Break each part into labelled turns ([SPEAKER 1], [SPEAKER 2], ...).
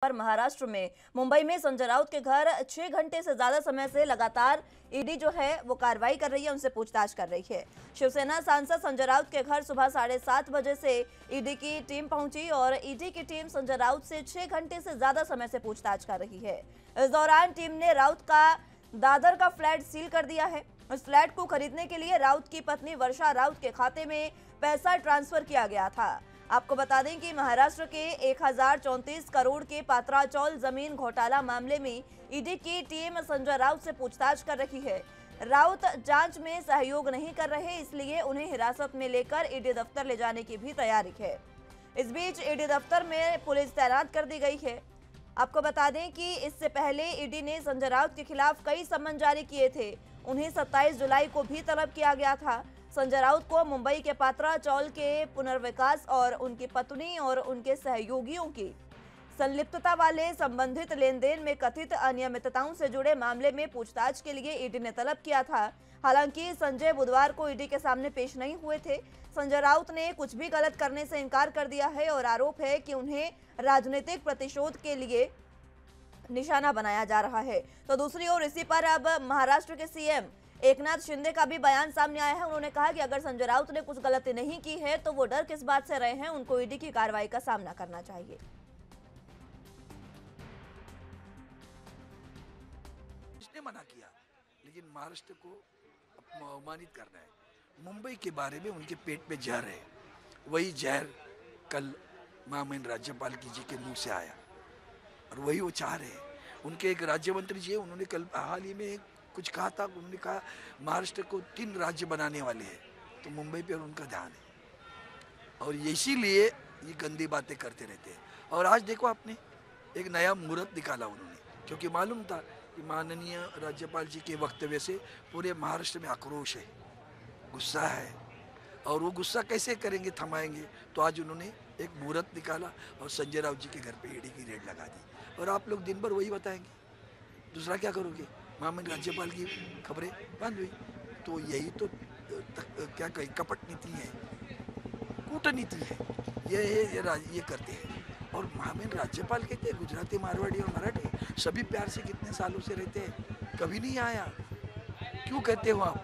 [SPEAKER 1] पर महाराष्ट्र में मुंबई में संजय राउत के घर 6 घंटे से ज्यादा समय से लगातार ईडी जो है वो कार्रवाई कर रही है, उनसे पूछताछ कर रही है। शिवसेना सांसद संजय राउत के घर सुबह 7:30 बजे से ईडी की टीम पहुंची और ईडी की टीम संजय राउत से 6 घंटे से ज्यादा समय से पूछताछ कर रही है। इस दौरान टीम ने राउत का दादर का फ्लैट सील कर दिया है। उस फ्लैट को खरीदने के लिए राउत की पत्नी वर्षा राउत के खाते में पैसा ट्रांसफर किया गया था। आपको बता दें कि महाराष्ट्र के 1034 करोड़ के पात्राचौल जमीन घोटाला मामले में ईडी की टीम संजय राउत से पूछताछ कर रही है। राउत जांच में सहयोग नहीं कर रहे, इसलिए उन्हें हिरासत में लेकर ईडी दफ्तर ले जाने की भी तैयारी है। इस बीच ईडी दफ्तर में पुलिस तैनात कर दी गई है। आपको बता दें कि इससे पहले ईडी ने संजय राउत के खिलाफ कई समन जारी किए थे। उन्हें 27 जुलाई को भी तलब किया गया था। संजय राउत को मुंबई के पात्राचौल के पुनर्विकास और उनकी पत्नी और उनके सहयोगियों की संलिप्तता वाले संबंधित लेन देन में कथित अनियमितताओं से जुड़े मामले में पूछताछ के लिए ईडी ने तलब किया था। हालांकि संजय बुधवार को ईडी के सामने पेश नहीं हुए थे। संजय राउत ने कुछ भी गलत करने से इनकार कर दिया है और आरोप है कि उन्हें राजनीतिक प्रतिशोध के लिए निशाना बनाया जा रहा है। तो दूसरी ओर इसी पर अब महाराष्ट्र के सीएम एकनाथ शिंदे का भी बयान सामने आया है। उन्होंने कहा कि अगर संजय राउत ने कुछ गलती नहीं की है तो वो डर किस बात से रहे हैं, उनको ईडी की कार्रवाई का सामना करना चाहिए।
[SPEAKER 2] इसने मना किया, लेकिन महाराष्ट्र को अपमानित करना है। मुंबई के बारे में उनके पेट में जहर है, वही जहर कल महामहिम राज्यपाल जी के मुंह से आया और वही वो चाह रहे हैं। उनके एक राज्य मंत्री जी, उन्होंने कल हाल ही में कुछ कहा था। उन्होंने कहा महाराष्ट्र को 3 राज्य बनाने वाले हैं, तो मुंबई पर उनका ध्यान है और इसीलिए ये गंदी बातें करते रहते हैं। और आज देखो आपने एक नया मुहूर्त निकाला उन्होंने, क्योंकि मालूम था कि माननीय राज्यपाल जी के वक्तव्य से पूरे महाराष्ट्र में आक्रोश है, गुस्सा है और वो गुस्सा कैसे करेंगे, थमाएंगे। तो आज उन्होंने एक मुहूर्त निकाला और संजय राउत जी के घर पे ईडी की रेड लगा दी और आप लोग दिन भर वही बताएंगे, दूसरा क्या करोगे। महामहिम राज्यपाल की खबरें बंद हुई, तो यही तो क्या कही कपट नीति है, कूटनीति है, ये करते हैं। और महामहिम राज्यपाल कहते हैं गुजराती, मारवाड़ी और मराठी सभी प्यार से कितने सालों से रहते हैं, कभी नहीं आया। क्यों कहते हो आप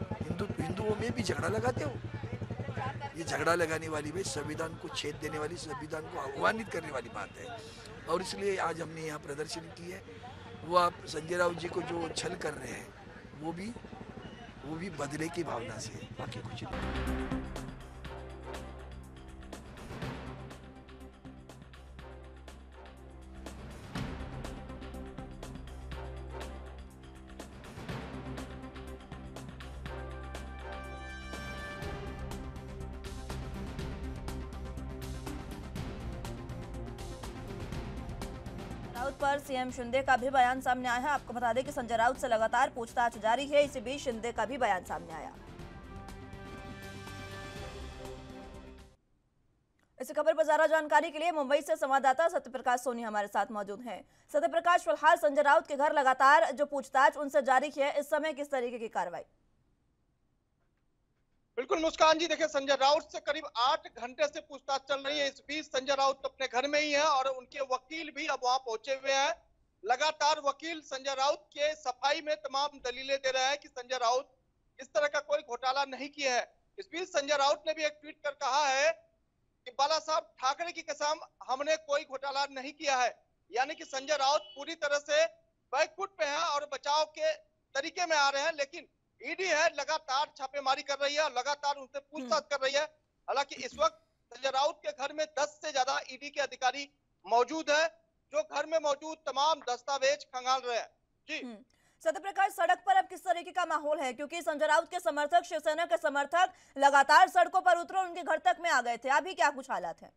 [SPEAKER 2] हिंदुओं में भी झगड़ा लगाते हो। ये झगड़ा लगाने वाली भाई संविधान को छेद देने वाली, संविधान को अवमानित करने वाली बात है। और इसलिए आज हमने यहाँ प्रदर्शन की है। वो आप संजय राउत जी को जो छल कर रहे हैं वो भी बदले की भावना से है, बाकी कुछ नहीं।
[SPEAKER 1] राउत पर सीएम शिंदे का भी बयान सामने आया है। आपको बता दें कि संजय राउत से लगातार पूछताछ जारी है। इसी बीच शिंदे का भी बयान सामने आया। इस खबर पर ज्यादा जानकारी के लिए मुंबई से संवाददाता सत्यप्रकाश सोनी हमारे साथ मौजूद हैं। सत्यप्रकाश, फिलहाल संजय राउत के घर लगातार जो पूछताछ उनसे जारी है, इस समय किस तरीके की कार्रवाई?
[SPEAKER 3] बिल्कुल मुस्कान जी, देखिए संजय राउत से करीब 8 घंटे से पूछताछ चल रही है। इस बीच संजय राउत अपने घर में ही है और उनके वकील भी अब वहां पहुंचे हुए हैं। लगातार वकील संजय राउत के सफाई में तमाम दलीलें दे रहे हैं कि संजय राउत इस तरह का कोई घोटाला नहीं किया है। इस बीच संजय राउत ने भी एक ट्वीट कर कहा है कि बाला साहब ठाकरे की कसम, हमने कोई घोटाला नहीं किया है। यानी कि संजय राउत पूरी तरह से बैकफुट पे हैं और बचाव के तरीके में आ रहे हैं। लेकिन ईडी है लगातार छापेमारी कर रही है, लगातार उनसे पूछताछ कर रही है। हालांकि इस वक्त संजय राउत के घर में 10 से ज्यादा ईडी के अधिकारी मौजूद है, जो घर में मौजूद तमाम दस्तावेज खंगाल रहे हैं। जी
[SPEAKER 1] सत्यप्रकाश, सड़क पर अब किस तरीके का माहौल है? क्योंकि संजय राउत के समर्थक, शिवसेना के समर्थक लगातार सड़कों पर उतरे, उनके घर तक में आ गए थे। अभी क्या कुछ हालात है?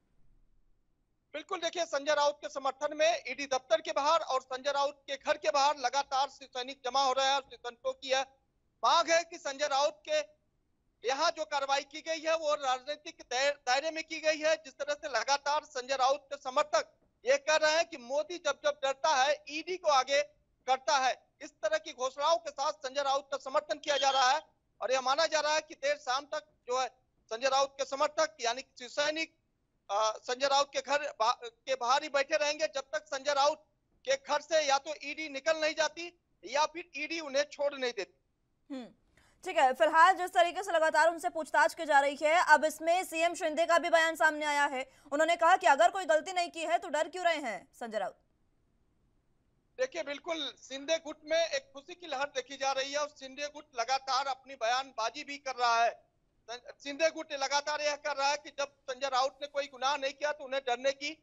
[SPEAKER 3] बिल्कुल, देखिए संजय राउत के समर्थन में ईडी दफ्तर के बाहर और संजय राउत के घर के बाहर लगातार सैनिक जमा हो रहे हैं। सैनिकों की है मांग है कि संजय राउत के यहाँ जो कार्रवाई की गई है वो राजनीतिक दायरे में की गई है। जिस तरह से लगातार संजय राउत के समर्थक ये कह रहे हैं कि मोदी जब जब डरता है ईडी को आगे करता है, इस तरह की घोषणाओं के साथ संजय राउत का समर्थन किया जा रहा है। और यह माना जा रहा है कि देर शाम तक जो है संजय राउत के समर्थक यानी शिव सैनिक संजय राउत के घर के बाहर ही बैठे रहेंगे जब तक संजय राउत के घर से या तो ईडी निकल नहीं जाती या फिर ईडी उन्हें छोड़ नहीं देती।
[SPEAKER 1] ठीक है, फिलहाल जिस तरीके से लगातार उनसे पूछताछ की जा रही है, अब इसमें सीएम शिंदे का भी बयान सामने आया है। उन्होंने कहा कि अगर कोई गलती नहीं की है तो डर क्यों रहे हैं संजय राउत।
[SPEAKER 3] देखिए, बिल्कुल शिंदे गुट में एक खुशी की लहर देखी जा रही है और शिंदे गुट लगातार अपनी बयानबाजी भी कर रहा है। शिंदे गुट लगातार यह कर रहा है कि जब संजय राउत ने कोई गुनाह नहीं किया तो उन्हें डरने की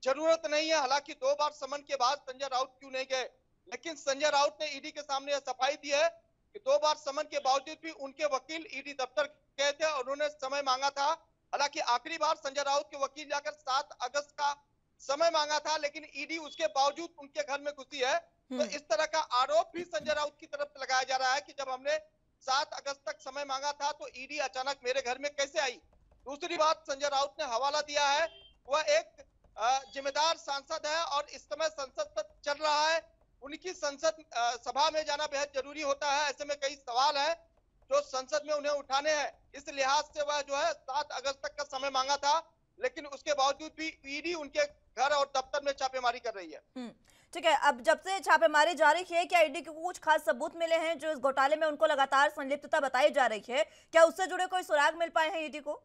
[SPEAKER 3] जरूरत नहीं है। हालांकि 2 बार समन के बाद संजय राउत क्यों नहीं गए, लेकिन संजय राउत ने ईडी के सामने यह सफाई दी है कि 2 बार समन के बावजूद भी उनके वकील ईडी दफ्तर गए थे और उन्होंने समय मांगा था। हालांकि आखिरी बार संजय राउत के वकील जाकर 7 अगस्त का समय मांगा था, लेकिन ईडी उसके बावजूद उनके घर में घुसी है। तो इस तरह का आरोप भी संजय राउत की तरफ से लगाया जा रहा है कि जब हमने 7 अगस्त तक समय मांगा था तो ईडी अचानक मेरे घर में कैसे आई। दूसरी बात संजय राउत ने हवाला दिया है, वह एक जिम्मेदार सांसद है और इस समय संसद सत्र चल रहा है। उनकी संसद सभा में जाना बेहद जरूरी होता है। ऐसे में कई सवाल है जो संसद में उन्हें उठाने हैं। इस लिहाज से वह जो है 7 अगस्त तक का समय मांगा था, लेकिन उसके बावजूद भी ईडी उनके घर और दफ्तर में छापेमारी कर रही है।
[SPEAKER 1] ठीक है, अब जब से छापेमारी जारी है, क्या ईडी को कुछ खास सबूत मिले हैं जो इस घोटाले में उनको लगातार संलिप्तता बताई जा रही है? क्या उससे जुड़े कोई सुराग मिल पाए हैं ईडी को?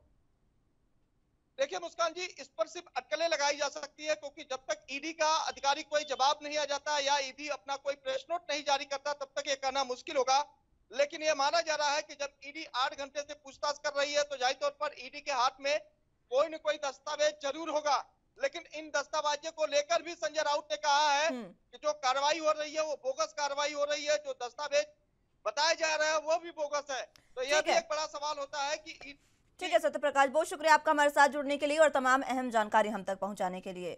[SPEAKER 3] देखिए मुस्कान जी, इस पर सिर्फ अटकलें लगाई जा सकती है, क्योंकि जब तक ईडी का अधिकारी कोई जवाब नहीं आ जाता या ईडी अपना कोई प्रेस नोट नहीं जारी करता तब तक ये कहना मुश्किल होगा। लेकिन ये माना जा रहा है कि जब ईडी 8 घंटे से पूछताछ कर रही है तो जाहिर तौर पर ईडी के हाथ में कोई न कोई दस्तावेज जरूर होगा। लेकिन इन दस्तावेजों को लेकर भी संजय राउत ने कहा है कि जो कार्रवाई हो रही है वो बोगस कार्रवाई हो रही है, जो दस्तावेज बताए जा रहे हैं वो भी बोगस है। तो यह भी एक बड़ा सवाल होता है कि
[SPEAKER 1] ठीक है सत्यप्रकाश, बहुत शुक्रिया आपका हमारे साथ जुड़ने के लिए और तमाम अहम जानकारी हम तक पहुंचाने के लिए।